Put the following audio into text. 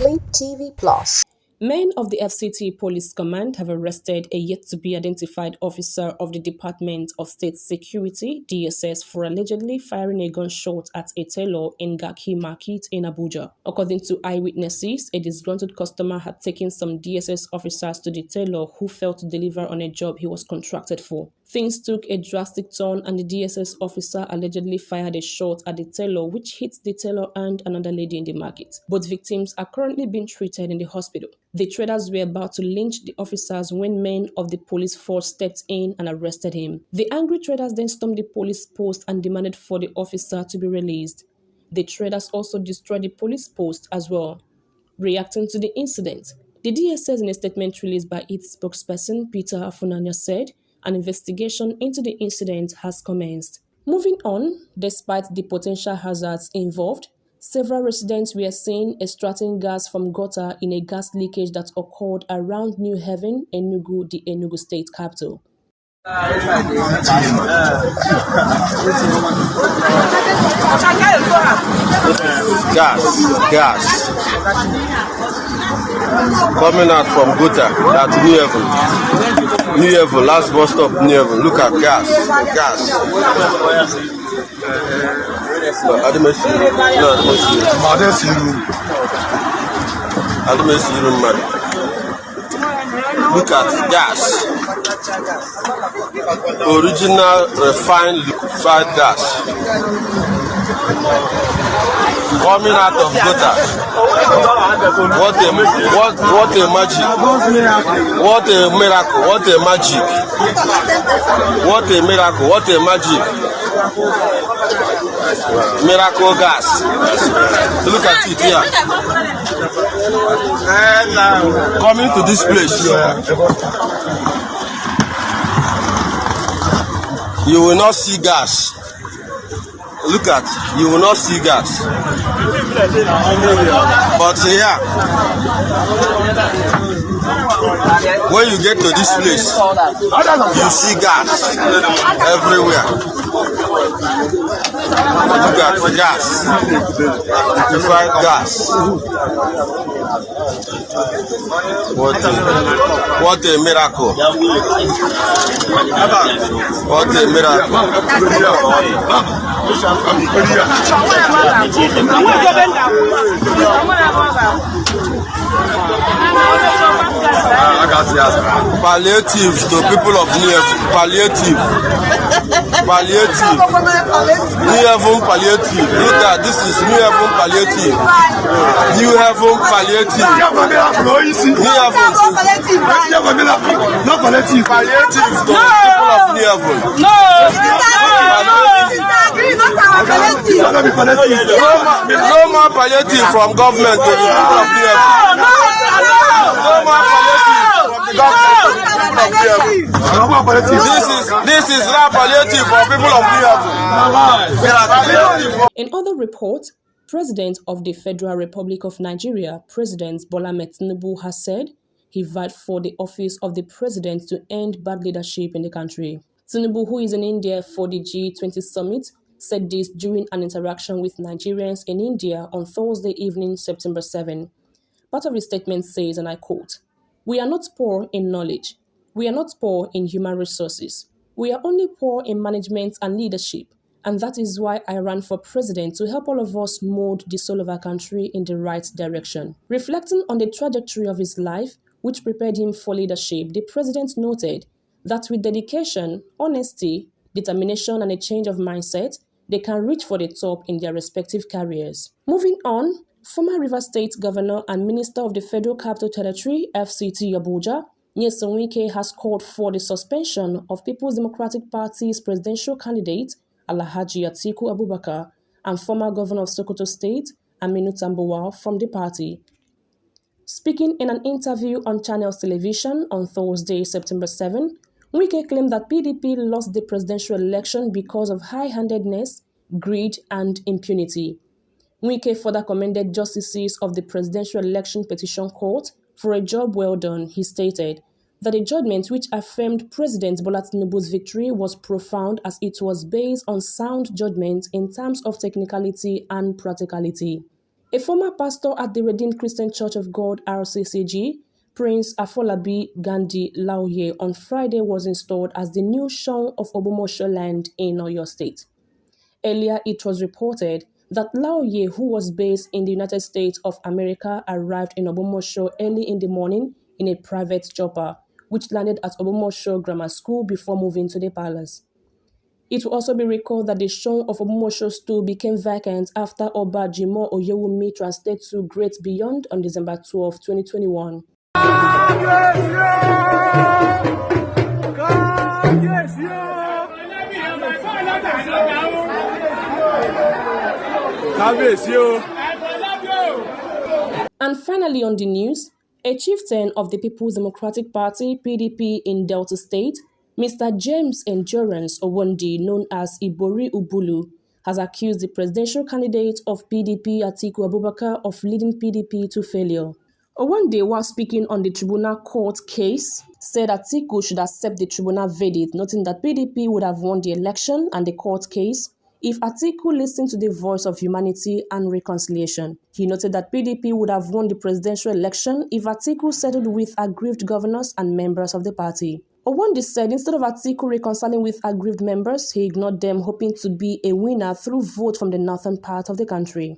Complete TV Plus. Men of the FCT Police Command have arrested a yet-to-be-identified officer of the Department of State Security (DSS) for allegedly firing a gunshot at a tailor in Garki Market in Abuja. According to eyewitnesses, a disgruntled customer had taken some DSS officers to the tailor who failed to deliver on a job he was contracted for. Things took a drastic turn and the DSS officer allegedly fired a shot at the tailor which hit the tailor and another lady in the market. Both victims are currently being treated in the hospital. The traders were about to lynch the officers when men of the police force stepped in and arrested him. The angry traders then stormed the police post and demanded for the officer to be released. The traders also destroyed the police post as well. Reacting to the incident, the DSS, in a statement released by its spokesperson Peter Afunanya, said an investigation into the incident has commenced. Moving on, despite the potential hazards involved, several residents were seen extracting gas from gutter in a gas leakage that occurred around New Haven, Enugu, the Enugu state capital. Gas coming out from gutter at New Haven, last bus stop New Haven. Look at gas. Look at gas. Original refined liquefied gas coming out of gutter. What a magic! What a miracle! What a magic! What a miracle! What a magic! Miracle gas. Look at it here. Coming to this place, you will not see gas. Look at, you will not see gas. But here, when you get to this place, you see gas everywhere. Look at the gas, liquefied gas. What a miracle! What a miracle! Palliative to people of New Haven. Palliative. New Haven palliative. Look at this is New Haven palliative. New Haven palliative. New Haven. Not palliative. Palliative to people of New Haven. No more palliative from government to the people of New Haven. No more palliative from the government to the people of New Haven. This is not palliative for people of New Haven. In other reports, President of the Federal Republic of Nigeria, President Bola Tinubu, has said he vowed for the office of the president to end bad leadership in the country. Tinubu, who is in India for the G20 summit, said this during an interaction with Nigerians in India on Thursday evening, September 7. Part of his statement says, and I quote, "We are not poor in knowledge. We are not poor in human resources. We are only poor in management and leadership. And that is why I ran for president, to help all of us mold the soul of our country in the right direction." Reflecting on the trajectory of his life, which prepared him for leadership, the president noted that with dedication, honesty, determination, and a change of mindset, they can reach for the top in their respective careers. Moving on, former Rivers State Governor and Minister of the Federal Capital Territory, FCT Abuja, Nyesom Wike, has called for the suspension of People's Democratic Party's presidential candidate, Alhaji Atiku Abubakar, and former Governor of Sokoto State, Aminu Tambuwal, from the party. Speaking in an interview on Channels Television on Thursday, September 7, Wike claimed that PDP lost the presidential election because of high-handedness, greed, and impunity. Wike further commended justices of the Presidential Election Petition Court for a job well done. He stated that the judgment which affirmed President Bola Tinubu's victory was profound, as it was based on sound judgment in terms of technicality and practicality. A former pastor at the Redeemed Christian Church of God RCCG, Prince Afolabi Gandhi Laoye, on Friday was installed as the new Seun of Ogbomosho land in Oyo State. Earlier, it was reported that Laoye, who was based in the United States of America, arrived in Ogbomosho early in the morning in a private chopper, which landed at Ogbomosho Grammar School before moving to the palace. It will also be recalled that the Seun of Ogbomosho stool became vacant after Oba Jimoh Oyewumi translated to Great Beyond on December 12, 2021. And finally on the news, a chieftain of the People's Democratic Party (PDP) in Delta State, Mr. James Endurance Owondi, known as Ibori Ubulu, has accused the presidential candidate of PDP Atiku Abubakar of leading PDP to failure. Owondi, while speaking on the tribunal court case, said Atiku should accept the tribunal verdict, noting that PDP would have won the election and the court case if Atiku listened to the voice of humanity and reconciliation. He noted that PDP would have won the presidential election if Atiku settled with aggrieved governors and members of the party. Owondi said instead of Atiku reconciling with aggrieved members, he ignored them, hoping to be a winner through vote from the northern part of the country.